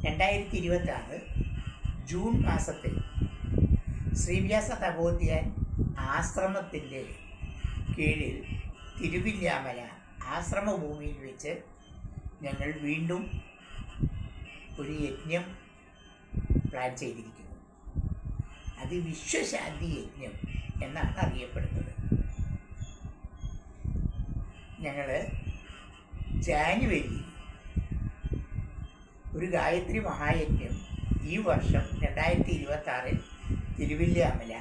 2026 June മാസത്തിൽ ശ്രീവ്യാസ തപോധ്യാൻ ആശ്രമത്തിൻ്റെ കീഴിൽ തിരുവില്ലാമല ആശ്രമഭൂമിയിൽ വെച്ച് ഞങ്ങൾ വീണ്ടും ഒരു യജ്ഞം പ്ലാൻ ചെയ്തിരിക്കുന്നു. അത് വിശ്വശാന്തി യജ്ഞം എന്നാണ് അറിയപ്പെടുന്നത്. ഞങ്ങൾ ജാനുവരിയിൽ ഒരു ഗായത്രി മഹായജ്ഞം ഈ വർഷം 2026 തിരുവില്ലാമല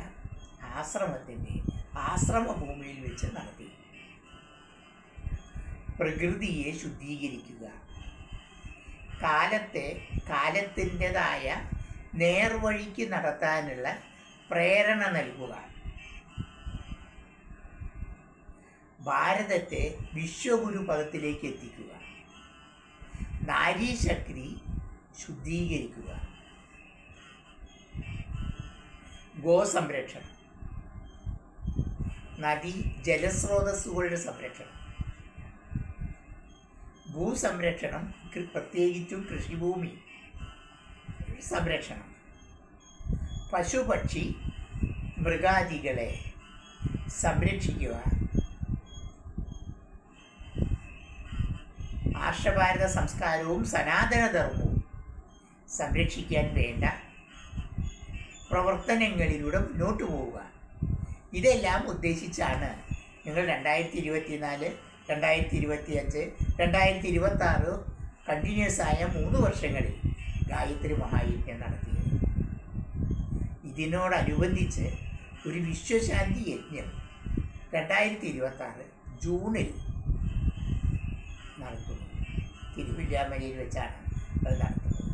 ആശ്രമത്തിൻ്റെ ആശ്രമഭൂമിയിൽ വെച്ച് നടത്തി. പ്രകൃതിയെ ശുദ്ധീകരിക്കുക, കാലത്തിൻ്റെതായ നേർവഴിക്ക് നടത്താനുള്ള പ്രേരണ നൽകുക, ഭാരതത്തെ വിശ്വഗുരു പദത്തിലേക്ക് എത്തിക്കുക, നാരീശക്തി ശുദ്ധീകരിക്കുക, ഗോസംരക്ഷണം, നദീ ജലസ്രോതസ്സുകളുടെ സംരക്ഷണം, ഭൂസംരക്ഷണം, പ്രത്യേകിച്ചും കൃഷിഭൂമി സംരക്ഷണം, പശുപക്ഷി മൃഗാദികളെ സംരക്ഷിക്കുക, ആർഷഭാരത സംസ്കാരവും സനാതനധർമ്മവും സംരക്ഷിക്കാൻ വേണ്ട പ്രവർത്തനങ്ങളിലൂടെ മുന്നോട്ട് പോവുക. ഇതെല്ലാം ഉദ്ദേശിച്ചാണ് ഞങ്ങൾ 2024, 2025, 2026 കണ്ടിന്യൂസായ 3 വർഷങ്ങളിൽ ഗായത്രി മഹായജ്ഞം നടത്തിയത്. ഇതിനോടനുബന്ധിച്ച് ഒരു വിശ്വശാന്തി യജ്ഞം 2026 ജൂണിൽ നടത്തുന്നു. തിരുവില്ലാമലയിൽ വെച്ചാണ് അത് നടത്തുന്നത്.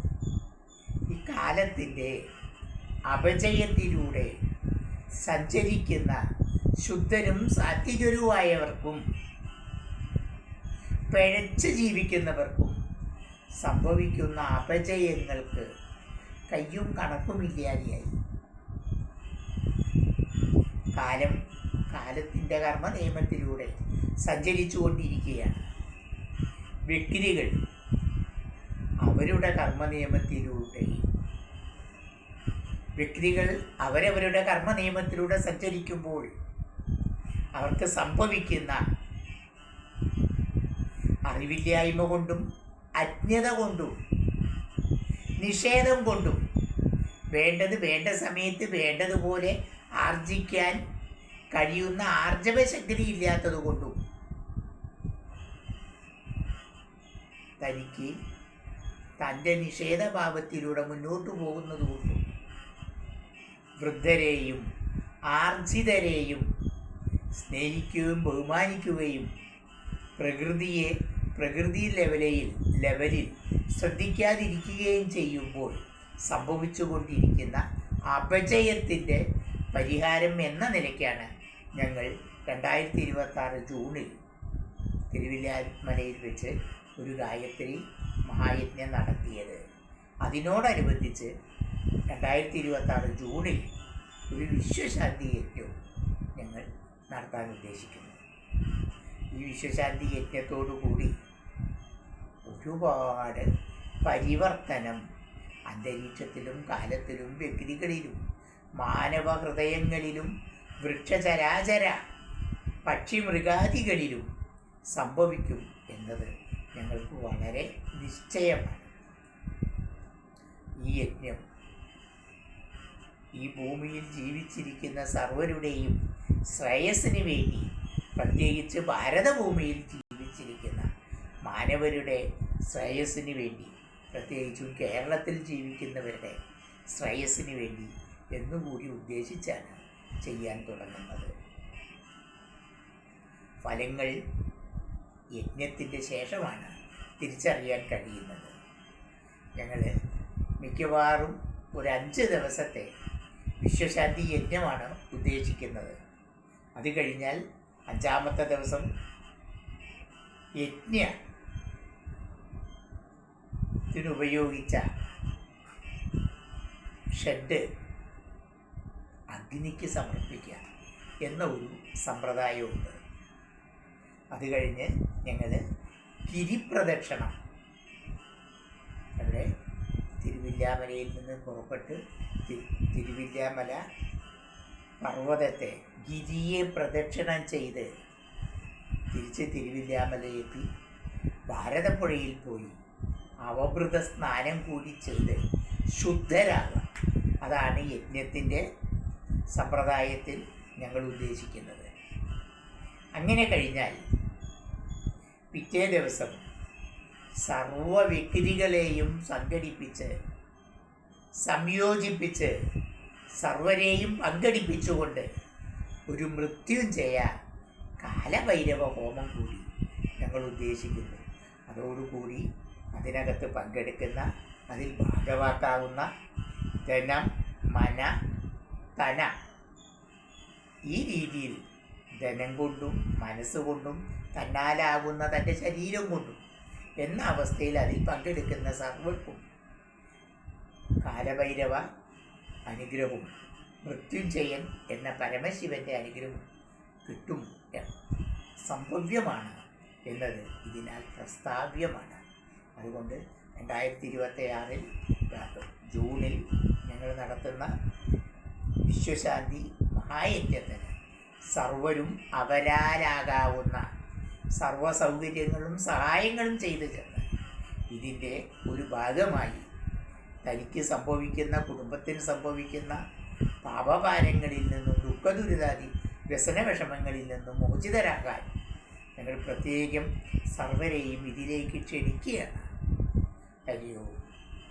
ഈ കാലത്തിൻ്റെ അപജയത്തിലൂടെ സഞ്ചരിക്കുന്ന ശുദ്ധരും സാത്വികരുമായവർക്കും പിഴച്ച് ജീവിക്കുന്നവർക്കും സംഭവിക്കുന്ന അപജയങ്ങൾക്ക് കയ്യും കണക്കുമില്ലാതെയായി. കാലത്തിൻ്റെ കർമ്മ നിയമത്തിലൂടെ സഞ്ചരിച്ചു കൊണ്ടിരിക്കുകയാണ്. വ്യക്തികൾ അവരുടെ കർമ്മ നിയമത്തിലൂടെ സഞ്ചരിക്കുമ്പോൾ അവർക്ക് സംഭവിക്കുന്ന അറിവില്ലായ്മ കൊണ്ടും അജ്ഞത കൊണ്ടും നിഷേധം കൊണ്ടും വേണ്ടത് വേണ്ട സമയത്ത് വേണ്ടതുപോലെ ആർജിക്കാൻ കഴിയുന്ന ആർജവശക്തി ഇല്ലാത്തത് കൊണ്ടും തനിക്ക് തൻ്റെ നിഷേധഭാവത്തിലൂടെ മുന്നോട്ട് പോകുന്നത് കൊണ്ടും വൃദ്ധരെയും ആർജിതരെയും സ്നേഹിക്കുകയും ബഹുമാനിക്കുകയും പ്രകൃതി ലെവലിൽ ശ്രദ്ധിക്കാതിരിക്കുകയും ചെയ്യുമ്പോൾ സംഭവിച്ചുകൊണ്ടിരിക്കുന്ന അപജയത്തിൻ്റെ പരിഹാരം എന്ന നിലയ്ക്കാണ് ഞങ്ങൾ 2026 ജൂണിൽ തിരുവില്ലാമലയിൽ വെച്ച് ഒരു ഗായത്രി മഹായജ്ഞം നടത്തിയത്. അതിനോടനുബന്ധിച്ച് 2026 ജൂണിൽ ഒരു വിശ്വശാന്തി യജ്ഞവും ഞങ്ങൾ നടത്താൻ ഉദ്ദേശിക്കുന്നു. ഈ വിശ്വശാന്തി യജ്ഞത്തോടുകൂടി ഒരുപാട് പരിവർത്തനം അന്തരീക്ഷത്തിലും കാലത്തിലും വ്യക്തികളിലും മാനവ ഹൃദയങ്ങളിലും വൃക്ഷചരാചര പക്ഷിമൃഗാദികളിലും സംഭവിക്കും എന്നത് ഞങ്ങൾക്ക് വളരെ നിശ്ചയമാണ്. ഈ യജ്ഞം ഈ ഭൂമിയിൽ ജീവിച്ചിരിക്കുന്ന സർവരുടെയും ശ്രേയസ്സിന് വേണ്ടി, പ്രത്യേകിച്ച് ഭാരതഭൂമിയിൽ ജീവിച്ചിരിക്കുന്ന മാനവരുടെ ശ്രേയസ്സിന് വേണ്ടി, പ്രത്യേകിച്ചും കേരളത്തിൽ ജീവിക്കുന്നവരുടെ ശ്രേയസ്സിന് വേണ്ടി എന്നുകൂടി ഉദ്ദേശിച്ചാണ് ചെയ്യാൻ തുടങ്ങുന്നത്. ഫലങ്ങൾ യജ്ഞത്തിൻ്റെ ശേഷമാണ് തിരിച്ചറിയാൻ കഴിയുന്നത്. ഞങ്ങൾ മിക്കവാറും ഒരു 5 ദിവസത്തെ വിശ്വശാന്തി യജ്ഞമാണ് ഉദ്ദേശിക്കുന്നത്. അത് കഴിഞ്ഞാൽ 5ാമത്തെ ദിവസം യജ്ഞത്തിനുപയോഗിച്ച ഷെഡ് അഗ്നിക്ക് സമർപ്പിക്കുക എന്ന ഒരു സമ്പ്രദായമുണ്ട്. അത് കഴിഞ്ഞ് ഞങ്ങൾ ഗിരിപ്രദക്ഷിണം അവിടെ തിരുവില്ലാമലയിൽ നിന്ന് പുറപ്പെട്ട് തിരുവില്ലാമല പർവ്വതത്തെ ഗിരിയെ പ്രദക്ഷിണം ചെയ്ത് തിരിച്ച് തിരുവില്ലാമലയെത്തി ഭാരതപ്പുഴയിൽ പോയി അവഭൃത സ്നാനം കൂടി ചെയ്ത് ശുദ്ധരാകുക. അതാണ് യജ്ഞത്തിൻ്റെ സമ്പ്രദായത്തിൽ ഞങ്ങൾ ഉദ്ദേശിക്കുന്നത്. അങ്ങനെ കഴിഞ്ഞാൽ പിറ്റേ ദിവസം സർവ വ്യക്തികളെയും സംഘടിപ്പിച്ച് സംയോജിപ്പിച്ച് സർവരെയും പങ്കെടുപ്പിച്ചുകൊണ്ട് ഒരു മൃത്യുഞ്ജയ കാലഭൈരവ ഹോമം കൂടി ഞങ്ങൾ ഉദ്ദേശിക്കുന്നു. അതോടുകൂടി അതിനകത്ത് പങ്കെടുക്കുന്ന, അതിൽ ഭാഗവാക്കാവുന്ന ധനം, മന, തന, ഈ രീതിയിൽ ധനം കൊണ്ടും മനസ്സുകൊണ്ടും തന്നാലാകുന്ന തൻ്റെ ശരീരം കൊണ്ടും എന്ന അവസ്ഥയിൽ അതിൽ പങ്കെടുക്കുന്ന സർവർക്കും കാലഭൈരവ അനുഗ്രഹവും മൃത്യുഞ്ജയൻ എന്ന പരമശിവൻ്റെ അനുഗ്രഹവും കിട്ടും സംഭവ്യമാണ് എന്നത് ഇതിനാൽ പ്രസ്താവ്യമാണ്. അതുകൊണ്ട് 2026 ജൂണിൽ ഞങ്ങൾ നടത്തുന്ന വിശ്വശാന്തി മഹായജ്ഞത്തിന് സർവരും അവരാലാകാവുന്ന സർവ സൗകര്യങ്ങളും സഹായങ്ങളും ചെയ്തു ചെന്ന് ഇതിൻ്റെ ഒരു ഭാഗമായി തനിക്ക് സംഭവിക്കുന്ന, കുടുംബത്തിന് സംഭവിക്കുന്ന പാപഭാരങ്ങളിൽ നിന്നും ദുഃഖദുരിതാദി വ്യസനവിഷമങ്ങളിൽ നിന്നും മോചിതരാകാൻ ഞങ്ങൾ പ്രത്യേകം സർവരെയും ഇതിലേക്ക് ക്ഷണിക്കുകയാണ്. ഹരി ഓം.